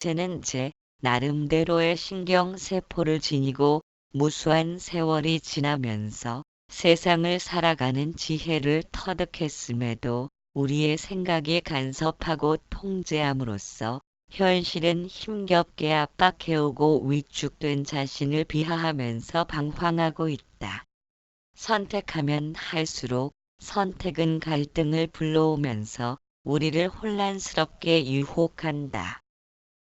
쟤는 제 나름대로의 신경세포를 지니고 무수한 세월이 지나면서 세상을 살아가는 지혜를 터득했음에도 우리의 생각이 간섭하고 통제함으로써 현실은 힘겹게 압박해오고 위축된 자신을 비하하면서 방황하고 있다. 선택하면 할수록 선택은 갈등을 불러오면서 우리를 혼란스럽게 유혹한다.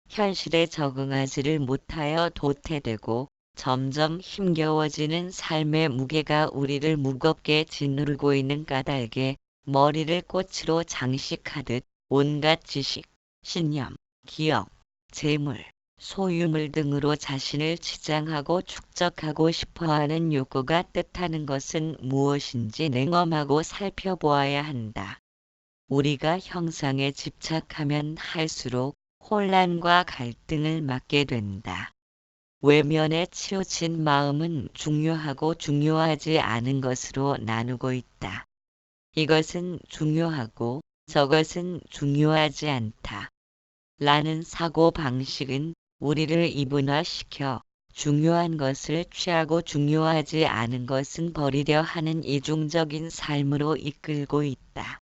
현실에 적응하지를 못하여 도태되고 점점 힘겨워지는 삶의 무게가 우리를 무겁게 짓누르고 있는 까닭에 머리를 꽃으로 장식하듯 온갖 지식, 신념, 기억, 재물, 소유물 등으로 자신을 치장하고 축적하고 싶어하는 욕구가 뜻하는 것은 무엇인지 냉엄하고 살펴보아야 한다. 우리가 형상에 집착하면 할수록 혼란과 갈등을 맞게 된다. 외면에 치우친 마음은 중요하고 중요하지 않은 것으로 나누고 있다. 이것은 중요하고 저것은 중요하지 않다. 라는 사고 방식은 우리를 이분화시켜 중요한 것을 취하고 중요하지 않은 것은 버리려 하는 이중적인 삶으로 이끌고 있다.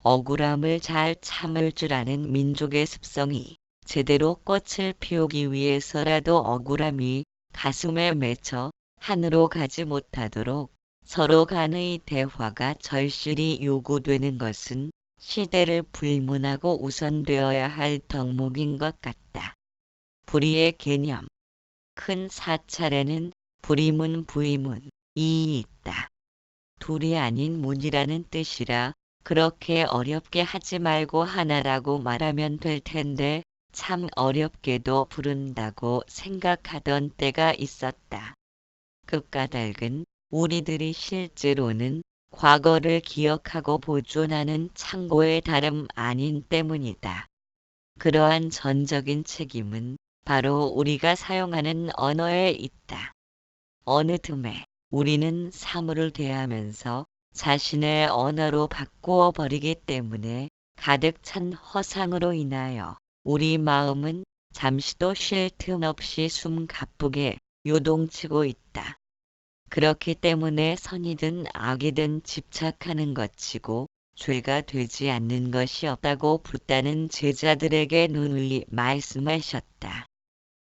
억울함을 잘 참을 줄 아는 민족의 습성이 제대로 꽃을 피우기 위해서라도 억울함이 가슴에 맺혀 하늘로 가지 못하도록 서로 간의 대화가 절실히 요구되는 것은 시대를 불문하고 우선되어야 할 덕목인 것 같다. 불의의 개념. 큰 사찰에는 불의문 부의문이 있다. 둘이 아닌 문이라는 뜻이라 그렇게 어렵게 하지 말고 하나라고 말하면 될 텐데 참 어렵게도 부른다고 생각하던 때가 있었다. 그 까닭은 우리들이 실제로는 과거를 기억하고 보존하는 창고의 다름 아닌 때문이다. 그러한 전적인 책임은 바로 우리가 사용하는 언어에 있다. 어느 틈에 우리는 사물을 대하면서 자신의 언어로 바꾸어 버리기 때문에 가득 찬 허상으로 인하여 우리 마음은 잠시도 쉴 틈 없이 숨 가쁘게 요동치고 있다. 그렇기 때문에 선이든 악이든 집착하는 것이고 죄가 되지 않는 것이 없다고 붓다는 제자들에게 누누이 말씀하셨다.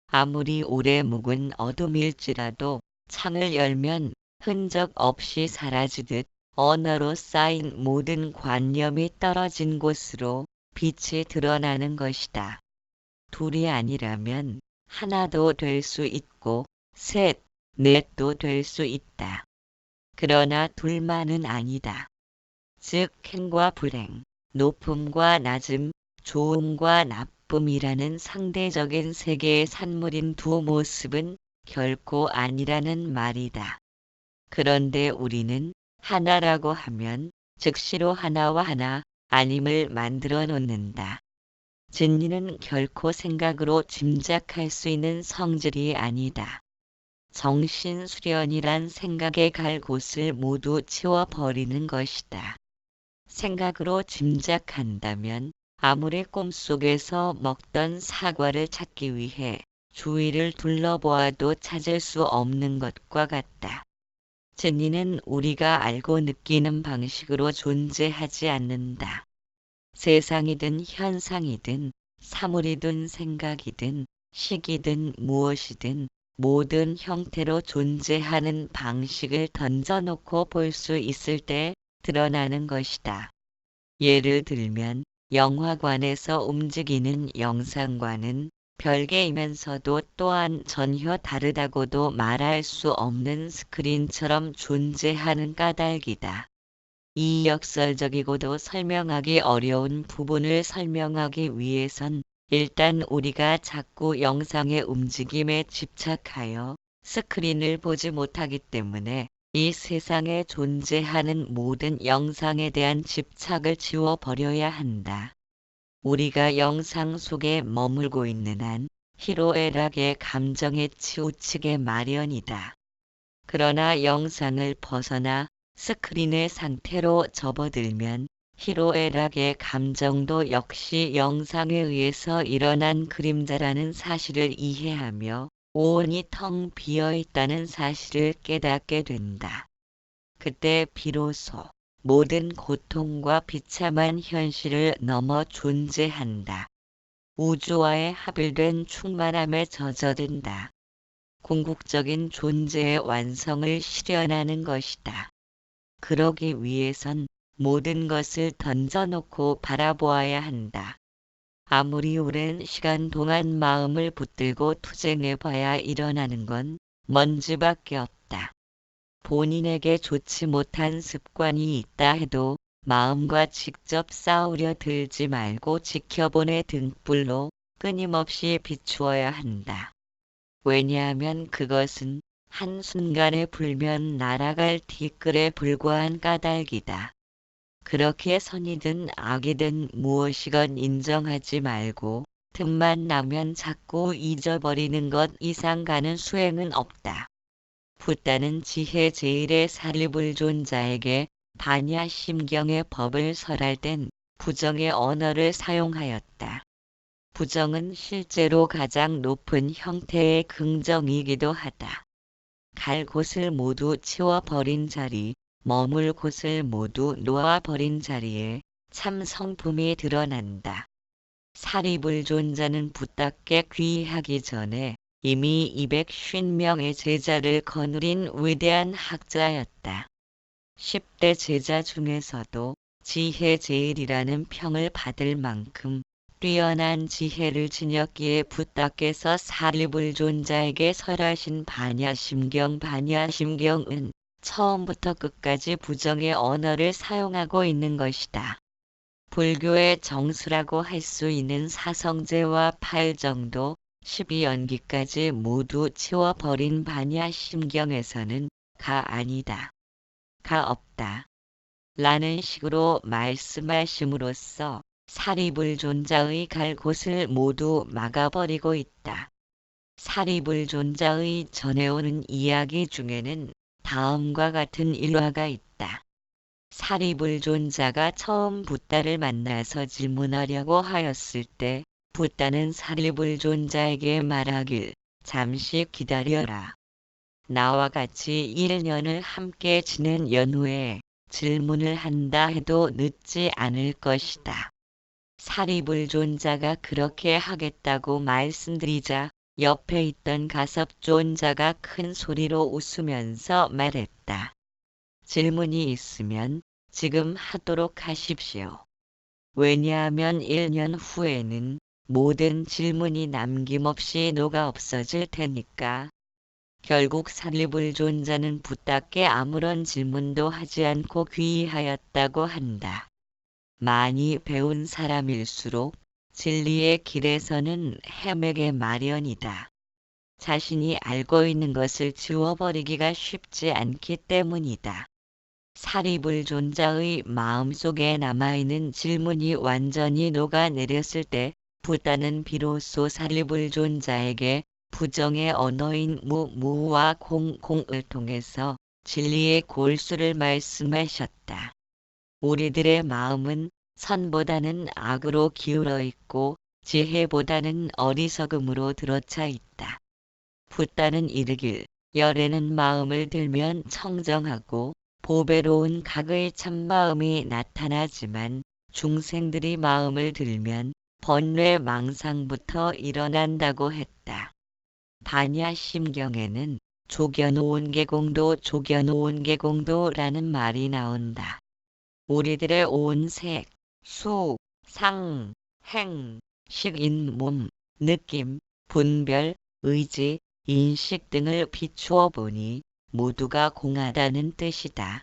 아무리 오래 묵은 어둠일지라도 창을 열면 흔적 없이 사라지듯 언어로 쌓인 모든 관념이 떨어진 곳으로 빛이 드러나는 것이다. 둘이 아니라면 하나도 될 수 있고 셋, 넷도 될 수 있다. 그러나 둘만은 아니다. 즉 행과 불행, 높음과 낮음, 좋음과 나쁨이라는 상대적인 세계의 산물인 두 모습은 결코 아니라는 말이다. 그런데 우리는 하나라고 하면 즉시로 하나와 하나 아님을 만들어 놓는다. 진리는 결코 생각으로 짐작할 수 있는 성질이 아니다. 정신수련이란 생각에 갈 곳을 모두 치워버리는 것이다. 생각으로 짐작한다면 아무리 꿈속에서 먹던 사과를 찾기 위해 주위를 둘러보아도 찾을 수 없는 것과 같다. 진리는 우리가 알고 느끼는 방식으로 존재하지 않는다. 세상이든 현상이든 사물이든 생각이든 식이든 무엇이든 모든 형태로 존재하는 방식을 던져놓고 볼 수 있을 때 드러나는 것이다. 예를 들면 영화관에서 움직이는 영상과는 별개이면서도 또한 전혀 다르다고도 말할 수 없는 스크린처럼 존재하는 까닭이다. 이 역설적이고도 설명하기 어려운 부분을 설명하기 위해선 일단 우리가 자꾸 영상의 움직임에 집착하여 스크린을 보지 못하기 때문에 이 세상에 존재하는 모든 영상에 대한 집착을 지워버려야 한다. 우리가 영상 속에 머물고 있는 한 희로애락의 감정에 치우치게 마련이다. 그러나 영상을 벗어나 스크린의 상태로 접어들면 희로애락의 감정도 역시 영상에 의해서 일어난 그림자라는 사실을 이해하며 오온이 텅 비어있다는 사실을 깨닫게 된다. 그때 비로소 모든 고통과 비참한 현실을 넘어 존재한다. 우주와의 합일된 충만함에 젖어든다. 궁극적인 존재의 완성을 실현하는 것이다. 그러기 위해선 모든 것을 던져놓고 바라보아야 한다. 아무리 오랜 시간 동안 마음을 붙들고 투쟁해봐야 일어나는 건 먼지밖에 없다. 본인에게 좋지 못한 습관이 있다 해도 마음과 직접 싸우려 들지 말고 지켜보는 등불로 끊임없이 비추어야 한다. 왜냐하면 그것은 한순간에 불면 날아갈 티끌에 불과한 까닭이다. 그렇게 선이든 악이든 무엇이건 인정하지 말고 틈만 나면 자꾸 잊어버리는 것 이상 가는 수행은 없다. 붓다는 지혜 제일의 사리불존자에게 반야심경의 법을 설할 땐 부정의 언어를 사용하였다. 부정은 실제로 가장 높은 형태의 긍정이기도 하다. 갈 곳을 모두 치워버린 자리, 머물 곳을 모두 놓아버린 자리에 참 성품이 드러난다. 사리불존자는 붓답게 귀하기 전에 이미 250명의 제자를 거느린 위대한 학자였다. 10대 제자 중에서도 지혜 제일이라는 평을 받을 만큼 뛰어난 지혜를 지녔기에 붓답께서 사리불존자에게 설하신 반야심경은 처음부터 끝까지 부정의 언어를 사용하고 있는 것이다. 불교의 정수라고 할 수 있는 사성제와 팔정도 12연기까지 모두 치워버린 반야심경에서는 가 아니다. 가 없다. 라는 식으로 말씀하심으로써 사리불존자의 갈 곳을 모두 막아버리고 있다. 사리불존자의 전해오는 이야기 중에는 다음과 같은 일화가 있다. 사리불존자가 처음 붓다를 만나서 질문하려고 하였을 때 붓다는 사리불존자에게 말하길 잠시 기다려라. 나와 같이 1년을 함께 지낸 연후에 질문을 한다 해도 늦지 않을 것이다. 사리불존자가 그렇게 하겠다고 말씀드리자 옆에 있던 가섭존자가 큰 소리로 웃으면서 말했다. 질문이 있으면 지금 하도록 하십시오. 왜냐하면 1년 후에는 모든 질문이 남김없이 녹아 없어질 테니까. 결국 사리불존자는 붓답게 아무런 질문도 하지 않고 귀의하였다고 한다. 많이 배운 사람일수록 진리의 길에서는 헤매게 마련이다. 자신이 알고 있는 것을 지워버리기가 쉽지 않기 때문이다. 사리불존자의 마음속에 남아있는 질문이 완전히 녹아내렸을 때 붓다는 비로소 사리불존자에게 부정의 언어인 무와 공을 통해서 진리의 골수를 말씀하셨다. 우리들의 마음은 선보다는 악으로 기울어 있고 지혜보다는 어리석음으로 들어차 있다. 붓다는 이르길 열에는 마음을 들면 청정하고 보배로운 각의 참마음이 나타나지만 중생들이 마음을 들면 번뇌 망상부터 일어난다고 했다. 반야심경에는 조견오온 계공도라는 말이 나온다. 우리들의 온 색, 수, 상, 행, 식인 몸, 느낌, 분별, 의지, 인식 등을 비추어 보니 모두가 공하다는 뜻이다.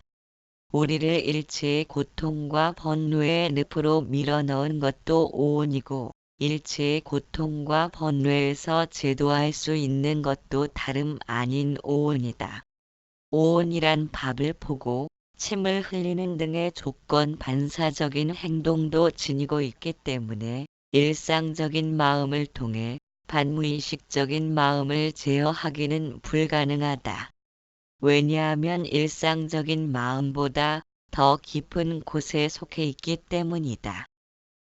우리를 일체의 고통과 번뇌의 늪으로 밀어넣은 것도 오온이고 일체의 고통과 번뇌에서 제도할 수 있는 것도 다름 아닌 오온이다. 오온이란 밥을 보고 침을 흘리는 등의 조건 반사적인 행동도 지니고 있기 때문에 일상적인 마음을 통해 반무의식적인 마음을 제어하기는 불가능하다. 왜냐하면 일상적인 마음보다 더 깊은 곳에 속해 있기 때문이다.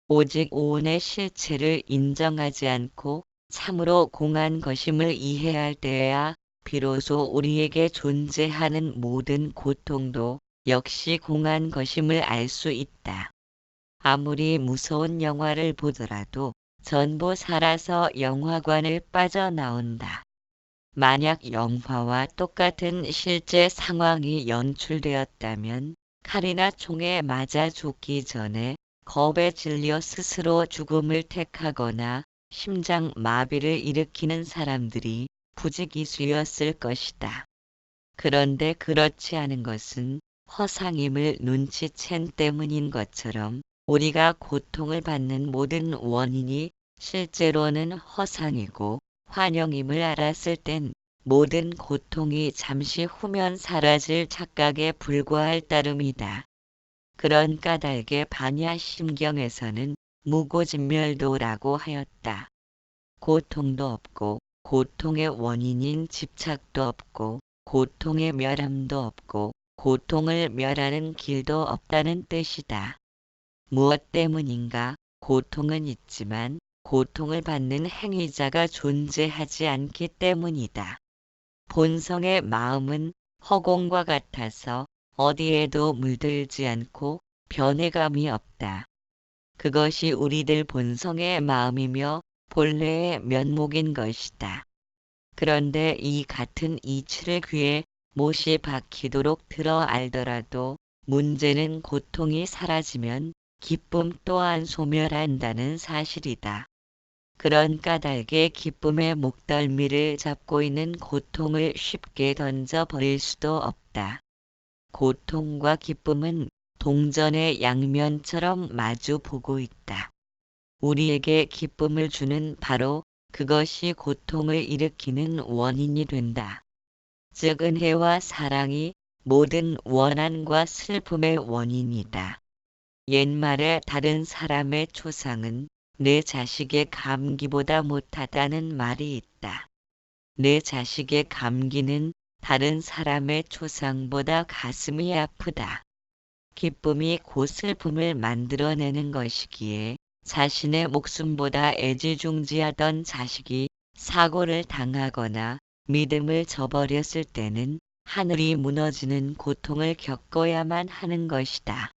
오직 오온의 실체를 인정하지 않고 참으로 공한 것임을 이해할 때에야 비로소 우리에게 존재하는 모든 고통도 역시 공한 것임을 알 수 있다. 아무리 무서운 영화를 보더라도 전부 살아서 영화관을 빠져나온다. 만약 영화와 똑같은 실제 상황이 연출되었다면 칼이나 총에 맞아 죽기 전에 겁에 질려 스스로 죽음을 택하거나 심장 마비를 일으키는 사람들이 부지기수였을 것이다. 그런데 그렇지 않은 것은 허상임을 눈치챈 때문인 것처럼 우리가 고통을 받는 모든 원인이 실제로는 허상이고 환영임을 알았을 땐 모든 고통이 잠시 후면 사라질 착각에 불과할 따름이다. 그런 까닭에 반야심경에서는 무고진멸도라고 하였다. 고통도 없고 고통의 원인인 집착도 없고 고통의 멸함도 없고 고통을 멸하는 길도 없다는 뜻이다. 무엇 때문인가? 고통은 있지만 고통을 받는 행위자가 존재하지 않기 때문이다. 본성의 마음은 허공과 같아서 어디에도 물들지 않고 변해감이 없다. 그것이 우리들 본성의 마음이며 본래의 면목인 것이다. 그런데 이 같은 이치를 귀에 못이 박히도록 들어 알더라도 문제는 고통이 사라지면 기쁨 또한 소멸한다는 사실이다. 그런 까닭에 기쁨의 목덜미를 잡고 있는 고통을 쉽게 던져버릴 수도 없다. 고통과 기쁨은 동전의 양면처럼 마주 보고 있다. 우리에게 기쁨을 주는 바로 그것이 고통을 일으키는 원인이 된다. 즉 은혜와 사랑이 모든 원한과 슬픔의 원인이다. 옛말에 다른 사람의 초상은 내 자식의 감기보다 못하다는 말이 있다. 내 자식의 감기는 다른 사람의 초상보다 가슴이 아프다. 기쁨이 곧 슬픔을 만들어내는 것이기에 자신의 목숨보다 애지중지하던 자식이 사고를 당하거나 믿음을 저버렸을 때는 하늘이 무너지는 고통을 겪어야만 하는 것이다.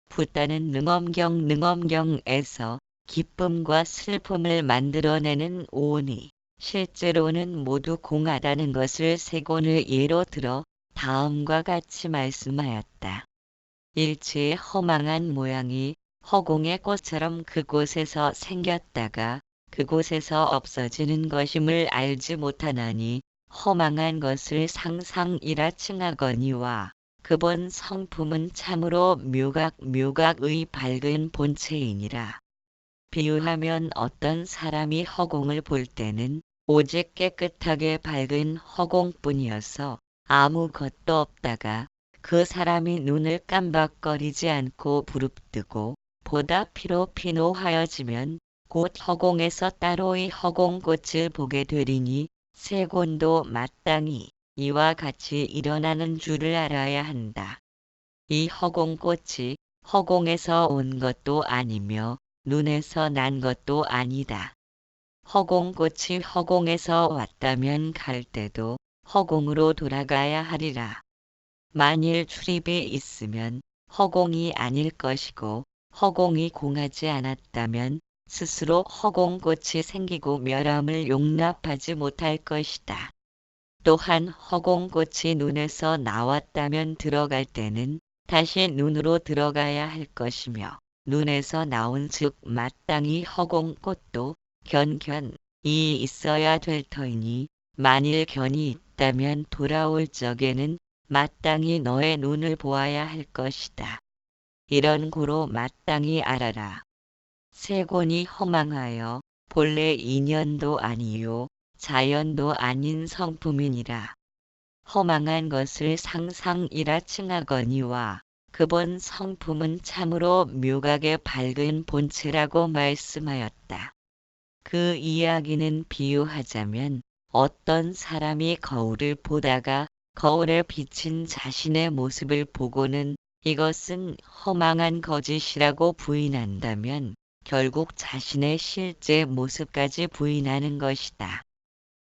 붓다는 능엄경에서 기쁨과 슬픔을 만들어내는 오온이 실제로는 모두 공하다는 것을 세 권을 예로 들어 다음과 같이 말씀하였다. 일체의 허망한 모양이 허공의 꽃처럼 그곳에서 생겼다가 그곳에서 없어지는 것임을 알지 못하나니 허망한 것을 상상이라 칭하거니와 그본 성품은 참으로 묘각의 밝은 본체이니라. 비유하면 어떤 사람이 허공을 볼 때는 오직 깨끗하게 밝은 허공뿐이어서 아무것도 없다가 그 사람이 눈을 깜박거리지 않고 부릅뜨고 보다 피노하여지면 곧 허공에서 따로의 허공꽃을 보게 되리니 세 권도 마땅히 이와 같이 일어나는 줄을 알아야 한다. 이 허공꽃이 허공에서 온 것도 아니며 눈에서 난 것도 아니다. 허공꽃이 허공에서 왔다면 갈 때도 허공으로 돌아가야 하리라. 만일 출입이 있으면 허공이 아닐 것이고 허공이 공하지 않았다면 스스로 허공꽃이 생기고 멸함을 용납하지 못할 것이다. 또한 허공꽃이 눈에서 나왔다면 들어갈 때는 다시 눈으로 들어가야 할 것이며 눈에서 나온 즉 마땅히 허공꽃도 견이 있어야 될 터이니 만일 견이 있다면 돌아올 적에는 마땅히 너의 눈을 보아야 할 것이다. 이런 고로 마땅히 알아라. 세 권이 허망하여 본래 인연도 아니요 자연도 아닌 성품이니라. 허망한 것을 상상이라 칭하거니와 그본 성품은 참으로 묘각의 밝은 본체라고 말씀하였다. 그 이야기는 비유하자면 어떤 사람이 거울을 보다가 거울에 비친 자신의 모습을 보고는 이것은 허망한 거짓이라고 부인한다면 결국 자신의 실제 모습까지 부인하는 것이다.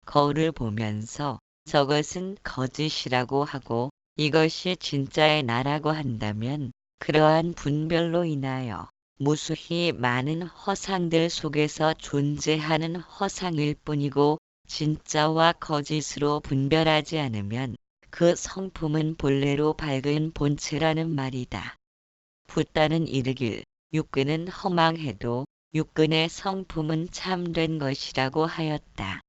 거울을 보면서 저것은 거짓이라고 하고 이것이 진짜의 나라고 한다면 그러한 분별로 인하여 무수히 많은 허상들 속에서 존재하는 허상일 뿐이고 진짜와 거짓으로 분별하지 않으면 그 성품은 본래로 밝은 본체라는 말이다. 붓다는 이르길 육근은 허망해도 육근의 성품은 참된 것이라고 하였다.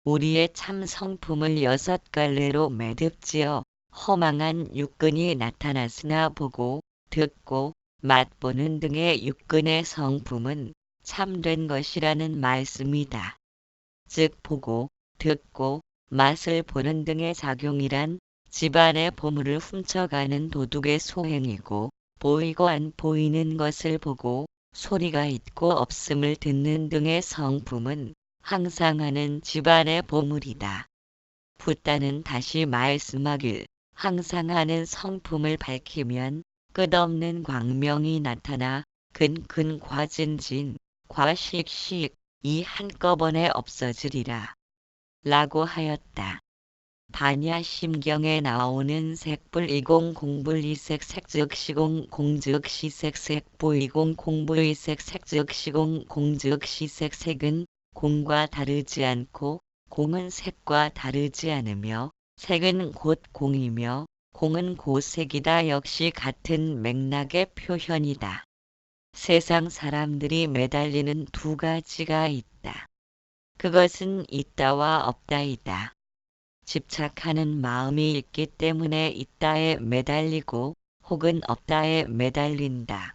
우리의 참 성품을 6갈래로 매듭지어 허망한 육근이 나타났으나 보고 듣고 맛보는 등의 육근의 성품은 참된 것이라는 말씀이다. 즉 보고 듣고 맛을 보는 등의 작용이란 집안의 보물을 훔쳐가는 도둑의 소행이고 보이고 안 보이는 것을 보고 소리가 있고 없음을 듣는 등의 성품은 항상 하는 집안의 보물이다. 붓다는 다시 말씀하길 항상 하는 성품을 밝히면 끝없는 광명이 나타나 근근 과진진 과식식 이 한꺼번에 없어지리라. 라고 하였다. 반야심경에 나오는 색불 이공 공불 이색 색즉 시공 공즉 시색 색보 이공 공부 이색 색즉 시공 공즉 시색 색은 공과 다르지 않고 공은 색과 다르지 않으며 색은 곧 공이며 공은 곧 색이다 역시 같은 맥락의 표현이다. 세상 사람들이 매달리는 두 가지가 있다. 그것은 있다와 없다이다. 집착하는 마음이 있기 때문에 있다에 매달리고 혹은 없다에 매달린다.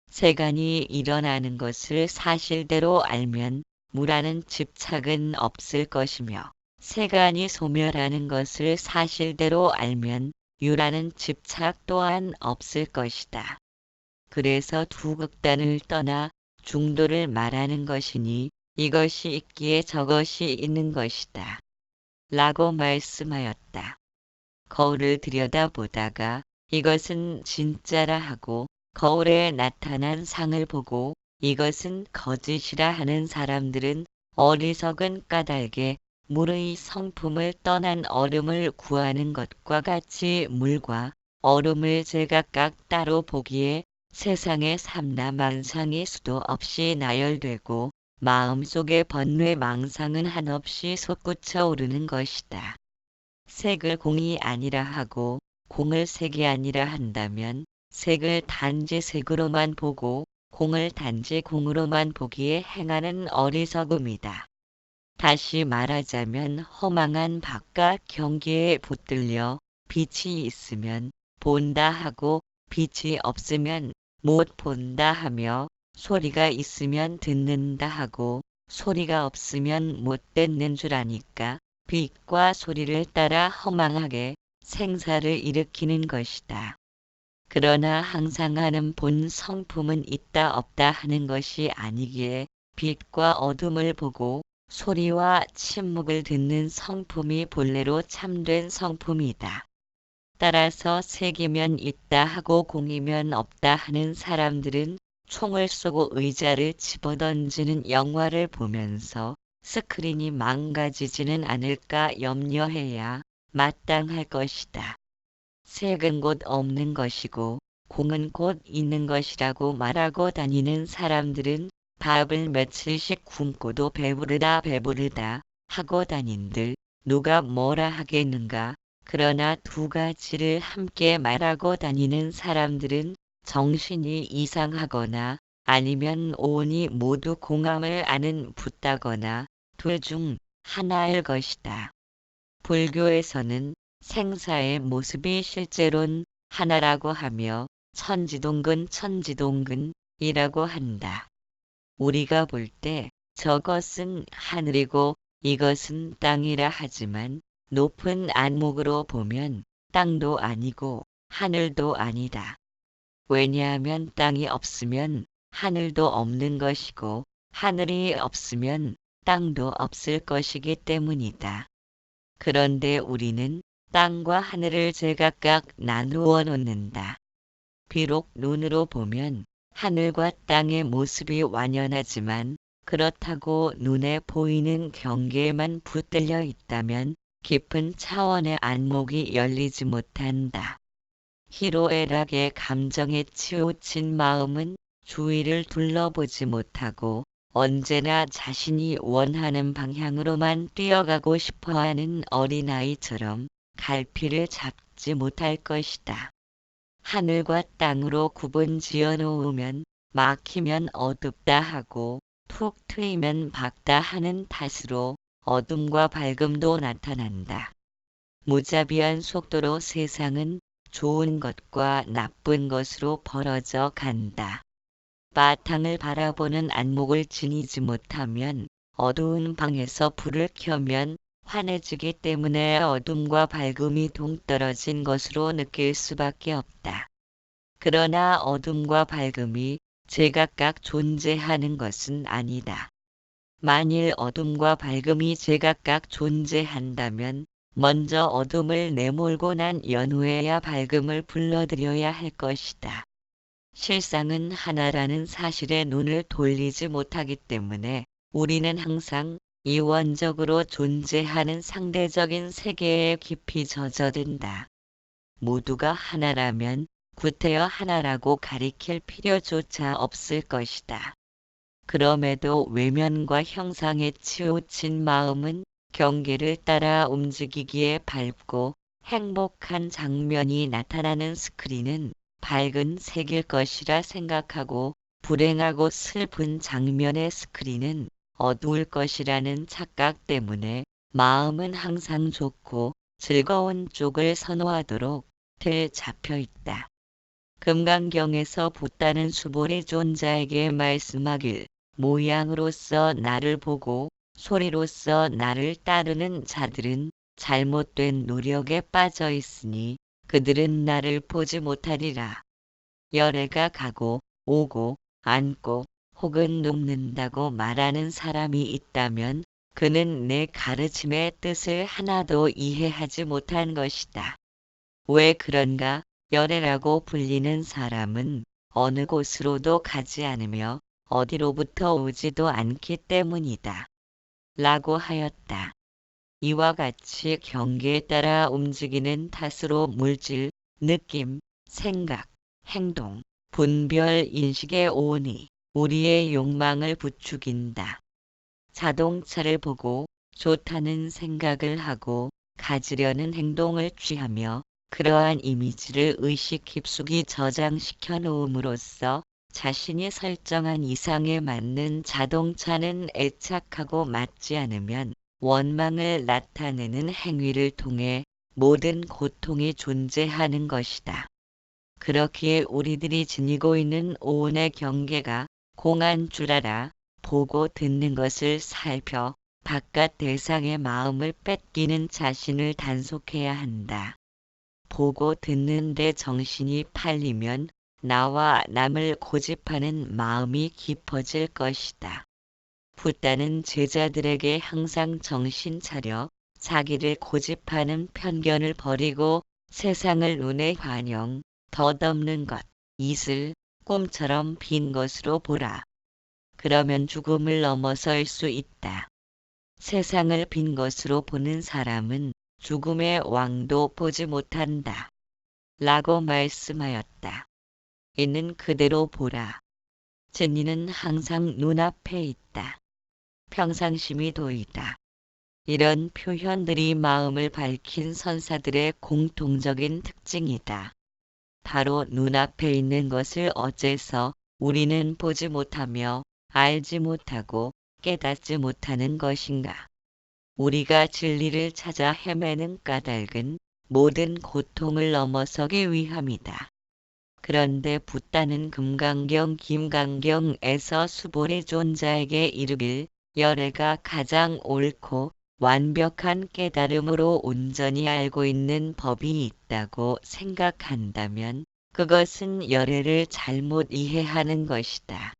세간이 일어나는 것을 사실대로 알면 무라는 집착은 없을 것이며 세간이 소멸하는 것을 사실대로 알면 유라는 집착 또한 없을 것이다. 그래서 두 극단을 떠나 중도를 말하는 것이니 이것이 있기에 저것이 있는 것이다. 라고 말씀하였다. 거울을 들여다보다가 이것은 진짜라 하고 거울에 나타난 상을 보고 이것은 거짓이라 하는 사람들은 어리석은 까닭에 물의 성품을 떠난 얼음을 구하는 것과 같이 물과 얼음을 제각각 따로 보기에 세상의 삼라망상이 수도 없이 나열되고 마음속의 번뇌망상은 한없이 솟구쳐 오르는 것이다. 색을 공이 아니라 하고 공을 색이 아니라 한다면 색을 단지 색으로만 보고 공을 단지 공으로만 보기에 행하는 어리석음이다. 다시 말하자면 허망한 바깥 경계에 붙들려 빛이 있으면 본다 하고 빛이 없으면 못 본다 하며 소리가 있으면 듣는다 하고 소리가 없으면 못 듣는 줄 아니까 빛과 소리를 따라 허망하게 생사를 일으키는 것이다. 그러나 항상 하는 본 성품은 있다 없다 하는 것이 아니기에 빛과 어둠을 보고 소리와 침묵을 듣는 성품이 본래로 참된 성품이다. 따라서 색이면 있다 하고 공이면 없다 하는 사람들은 총을 쏘고 의자를 집어던지는 영화를 보면서 스크린이 망가지지는 않을까 염려해야 마땅할 것이다. 색은 곧 없는 것이고 공은 곧 있는 것이라고 말하고 다니는 사람들은 밥을 며칠씩 굶고도 배부르다 배부르다 하고 다닌들 누가 뭐라 하겠는가. 그러나 두 가지를 함께 말하고 다니는 사람들은 정신이 이상하거나 아니면 오온이 모두 공함을 아는 붓다거나 둘 중 하나일 것이다. 불교에서는 생사의 모습이 실제론 하나라고 하며 천지동근 천지동근이라고 한다. 우리가 볼 때 저것은 하늘이고 이것은 땅이라 하지만 높은 안목으로 보면 땅도 아니고 하늘도 아니다. 왜냐하면 땅이 없으면 하늘도 없는 것이고 하늘이 없으면 땅도 없을 것이기 때문이다. 그런데 우리는 땅과 하늘을 제각각 나누어 놓는다. 비록 눈으로 보면 하늘과 땅의 모습이 완연하지만 그렇다고 눈에 보이는 경계에만 붙들려 있다면 깊은 차원의 안목이 열리지 못한다. 희로애락의 감정에 치우친 마음은 주위를 둘러보지 못하고 언제나 자신이 원하는 방향으로만 뛰어가고 싶어하는 어린아이처럼 갈피를 잡지 못할 것이다. 하늘과 땅으로 구분 지어 놓으면 막히면 어둡다 하고 툭 트이면 밝다 하는 탓으로 어둠과 밝음도 나타난다. 무자비한 속도로 세상은 좋은 것과 나쁜 것으로 벌어져 간다. 바탕을 바라보는 안목을 지니지 못하면 어두운 방에서 불을 켜면 환해지기 때문에 어둠과 밝음이 동떨어진 것으로 느낄 수밖에 없다. 그러나 어둠과 밝음이 제각각 존재하는 것은 아니다. 만일 어둠과 밝음이 제각각 존재한다면 먼저 어둠을 내몰고 난 연후에야 밝음을 불러들여야 할 것이다. 실상은 하나라는 사실에 눈을 돌리지 못하기 때문에 우리는 항상 이원적으로 존재하는 상대적인 세계에 깊이 젖어든다. 모두가 하나라면 구태여 하나라고 가리킬 필요조차 없을 것이다. 그럼에도 외면과 형상에 치우친 마음은 경계를 따라 움직이기에 밝고 행복한 장면이 나타나는 스크린은 밝은 색일 것이라 생각하고 불행하고 슬픈 장면의 스크린은 어두울 것이라는 착각 때문에 마음은 항상 좋고 즐거운 쪽을 선호하도록 틀 잡혀 있다. 금강경에서 붓다는 수보리 존자에게 말씀하길 모양으로서 나를 보고 소리로서 나를 따르는 자들은 잘못된 노력에 빠져 있으니 그들은 나를 보지 못하리라. 열애가 가고 오고 앉고 혹은 눕는다고 말하는 사람이 있다면 그는 내 가르침의 뜻을 하나도 이해하지 못한 것이다. 왜 그런가? 열애라고 불리는 사람은 어느 곳으로도 가지 않으며 어디로부터 오지도 않기 때문이다. 라고 하였다. 이와 같이 경계에 따라 움직이는 탓으로 물질, 느낌, 생각, 행동, 분별 인식에 오니 우리의 욕망을 부추긴다. 자동차를 보고 좋다는 생각을 하고 가지려는 행동을 취하며 그러한 이미지를 의식 깊숙이 저장시켜 놓음으로써 자신이 설정한 이상에 맞는 자동차는 애착하고 맞지 않으면 원망을 나타내는 행위를 통해 모든 고통이 존재하는 것이다. 그렇기에 우리들이 지니고 있는 오온의 경계가 공한 줄 알아 보고 듣는 것을 살펴 바깥 대상의 마음을 뺏기는 자신을 단속해야 한다. 보고 듣는데 정신이 팔리면 나와 남을 고집하는 마음이 깊어질 것이다. 붓다는 제자들에게 항상 정신 차려 자기를 고집하는 편견을 버리고 세상을 눈에 환영, 덧없는 것, 이슬, 꿈처럼 빈 것으로 보라. 그러면 죽음을 넘어설 수 있다. 세상을 빈 것으로 보는 사람은 죽음의 왕도 보지 못한다. 라고 말씀하였다. 있는 그대로 보라. 진리는 항상 눈앞에 있다. 평상심이 도이다. 이런 표현들이 마음을 밝힌 선사들의 공통적인 특징이다. 바로 눈앞에 있는 것을 어째서 우리는 보지 못하며 알지 못하고 깨닫지 못하는 것인가. 우리가 진리를 찾아 헤매는 까닭은 모든 고통을 넘어서기 위함이다. 그런데 붓다는 금강경 김강경에서 수보리 존자에게 이르길 열애가 가장 옳고 완벽한 깨달음으로 온전히 알고 있는 법이 있다고 생각한다면 그것은 열애를 잘못 이해하는 것이다.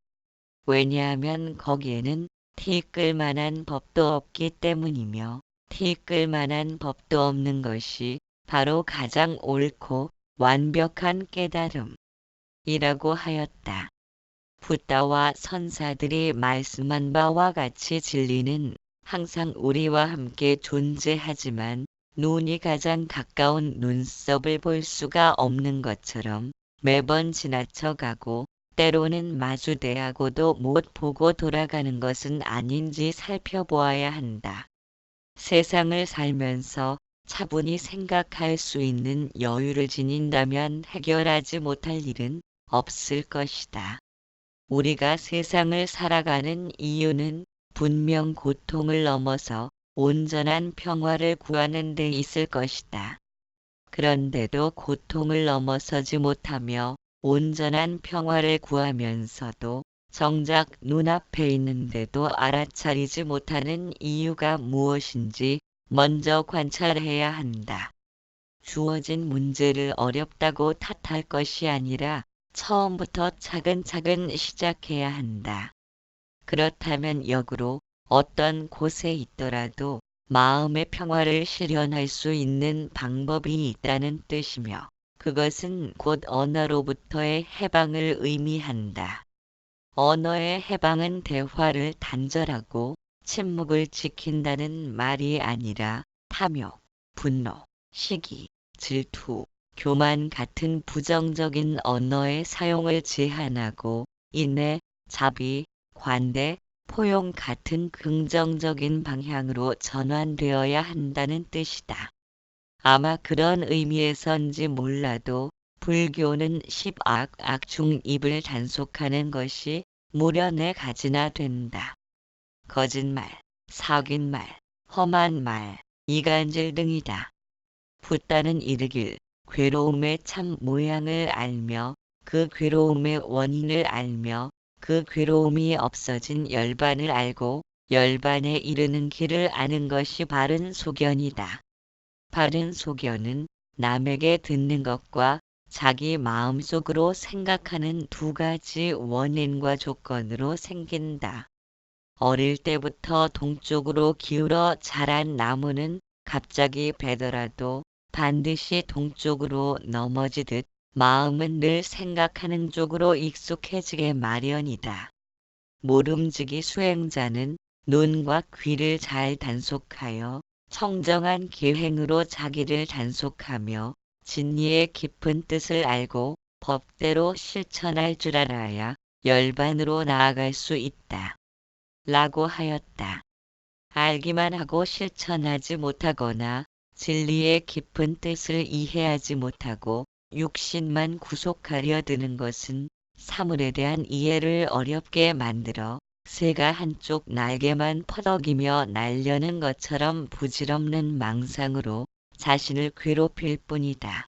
왜냐하면 거기에는 티 끌만한 법도 없기 때문이며 티 끌만한 법도 없는 것이 바로 가장 옳고 완벽한 깨달음, 이라고 하였다. 붓다와 선사들이 말씀한 바와 같이 진리는 항상 우리와 함께 존재하지만 눈이 가장 가까운 눈썹을 볼 수가 없는 것처럼 매번 지나쳐가고 때로는 마주대하고도 못 보고 돌아가는 것은 아닌지 살펴보아야 한다. 세상을 살면서 차분히 생각할 수 있는 여유를 지닌다면 해결하지 못할 일은 없을 것이다. 우리가 세상을 살아가는 이유는 분명 고통을 넘어서 온전한 평화를 구하는 데 있을 것이다. 그런데도 고통을 넘어서지 못하며 온전한 평화를 구하면서도 정작 눈앞에 있는데도 알아차리지 못하는 이유가 무엇인지 먼저 관찰해야 한다. 주어진 문제를 어렵다고 탓할 것이 아니라 처음부터 차근차근 시작해야 한다. 그렇다면 역으로 어떤 곳에 있더라도 마음의 평화를 실현할 수 있는 방법이 있다는 뜻이며 그것은 곧 언어로부터의 해방을 의미한다. 언어의 해방은 대화를 단절하고 침묵을 지킨다는 말이 아니라 탐욕, 분노, 시기, 질투, 교만 같은 부정적인 언어의 사용을 제한하고 인내, 자비, 관대, 포용 같은 긍정적인 방향으로 전환되어야 한다는 뜻이다. 아마 그런 의미에선지 몰라도 불교는 10악 중 입을 단속하는 것이 무려 4가지나 된다. 거짓말, 사귄말, 험한 말, 이간질 등이다. 붓다는 이르길 괴로움의 참 모양을 알며 그 괴로움의 원인을 알며 그 괴로움이 없어진 열반을 알고 열반에 이르는 길을 아는 것이 바른 소견이다. 바른 소견은 남에게 듣는 것과 자기 마음속으로 생각하는 2가지 원인과 조건으로 생긴다. 어릴 때부터 동쪽으로 기울어 자란 나무는 갑자기 베더라도 반드시 동쪽으로 넘어지듯 마음은 늘 생각하는 쪽으로 익숙해지게 마련이다. 모름지기 수행자는 눈과 귀를 잘 단속하여 청정한 계행으로 자기를 단속하며 진리의 깊은 뜻을 알고 법대로 실천할 줄 알아야 열반으로 나아갈 수 있다. 라고 하였다. 알기만 하고 실천하지 못하거나 진리의 깊은 뜻을 이해하지 못하고 육신만 구속하려 드는 것은 사물에 대한 이해를 어렵게 만들어 새가 한쪽 날개만 퍼덕이며 날려는 것처럼 부질없는 망상으로 자신을 괴롭힐 뿐이다.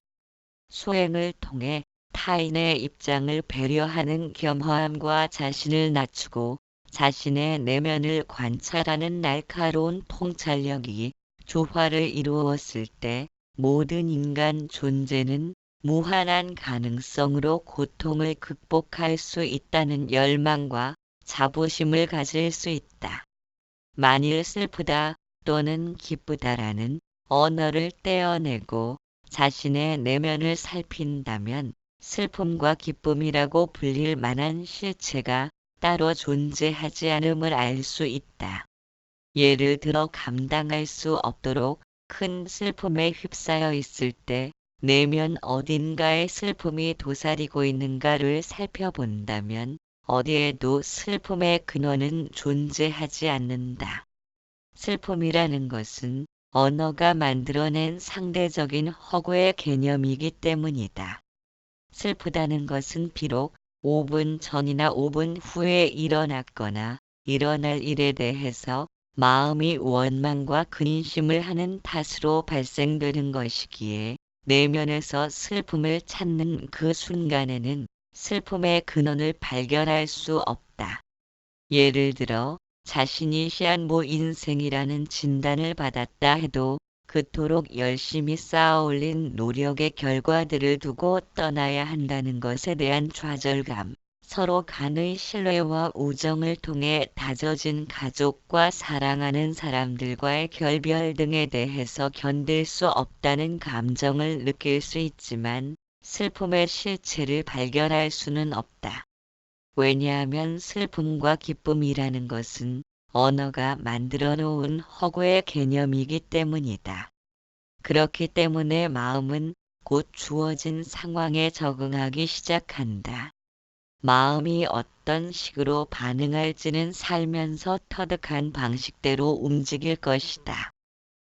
수행을 통해 타인의 입장을 배려하는 겸허함과 자신을 낮추고 자신의 내면을 관찰하는 날카로운 통찰력이 조화를 이루었을 때 모든 인간 존재는 무한한 가능성으로 고통을 극복할 수 있다는 열망과 자부심을 가질 수 있다. 만일 슬프다 또는 기쁘다라는 언어를 떼어내고 자신의 내면을 살핀다면 슬픔과 기쁨이라고 불릴 만한 실체가 따로 존재하지 않음을 알 수 있다. 예를 들어 감당할 수 없도록 큰 슬픔에 휩싸여 있을 때 내면 어딘가에 슬픔이 도사리고 있는가를 살펴본다면 어디에도 슬픔의 근원은 존재하지 않는다. 슬픔이라는 것은 언어가 만들어낸 상대적인 허구의 개념이기 때문이다. 슬프다는 것은 비록 5분 전이나 5분 후에 일어났거나 일어날 일에 대해서 마음이 원망과 근심을 하는 탓으로 발생되는 것이기에 내면에서 슬픔을 찾는 그 순간에는 슬픔의 근원을 발견할 수 없다. 예를 들어 자신이 시한부 인생이라는 진단을 받았다 해도 그토록 열심히 쌓아올린 노력의 결과들을 두고 떠나야 한다는 것에 대한 좌절감, 서로 간의 신뢰와 우정을 통해 다져진 가족과 사랑하는 사람들과의 결별 등에 대해서 견딜 수 없다는 감정을 느낄 수 있지만 슬픔의 실체를 발견할 수는 없다. 왜냐하면 슬픔과 기쁨이라는 것은 언어가 만들어 놓은 허구의 개념이기 때문이다. 그렇기 때문에 마음은 곧 주어진 상황에 적응하기 시작한다. 마음이 어떤 식으로 반응할지는 살면서 터득한 방식대로 움직일 것이다.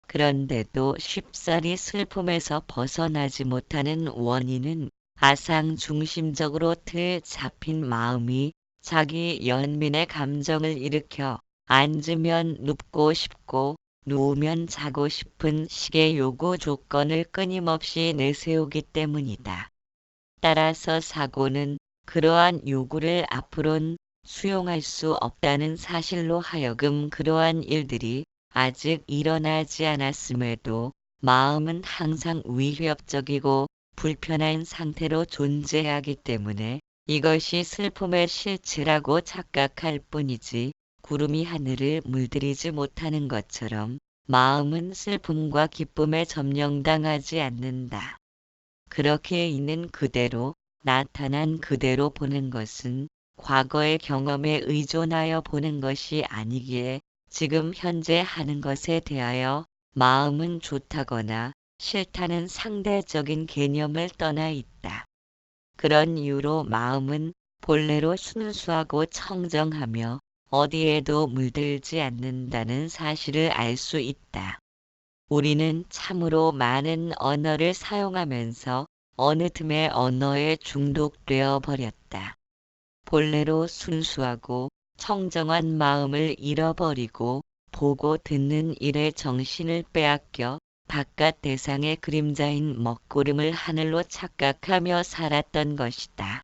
그런데도 쉽사리 슬픔에서 벗어나지 못하는 원인은 아상 중심적으로 틀 잡힌 마음이 자기 연민의 감정을 일으켜 앉으면 눕고 싶고 누우면 자고 싶은 식의 요구 조건을 끊임없이 내세우기 때문이다. 따라서 사고는 그러한 요구를 앞으론 수용할 수 없다는 사실로 하여금 그러한 일들이 아직 일어나지 않았음에도 마음은 항상 위협적이고 불편한 상태로 존재하기 때문에 이것이 슬픔의 실체라고 착각할 뿐이지 구름이 하늘을 물들이지 못하는 것처럼 마음은 슬픔과 기쁨에 점령당하지 않는다. 그렇게 있는 그대로 나타난 그대로 보는 것은 과거의 경험에 의존하여 보는 것이 아니기에 지금 현재 하는 것에 대하여 마음은 좋다거나 싫다는 상대적인 개념을 떠나 있다. 그런 이유로 마음은 본래로 순수하고 청정하며 어디에도 물들지 않는다는 사실을 알 수 있다. 우리는 참으로 많은 언어를 사용하면서 어느 틈에 언어에 중독되어 버렸다. 본래로 순수하고 청정한 마음을 잃어버리고 보고 듣는 일에 정신을 빼앗겨 바깥 대상의 그림자인 먹구름을 하늘로 착각하며 살았던 것이다.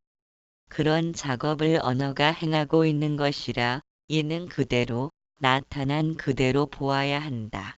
그런 작업을 언어가 행하고 있는 것이라 있는 그대로 나타난 그대로 보아야 한다.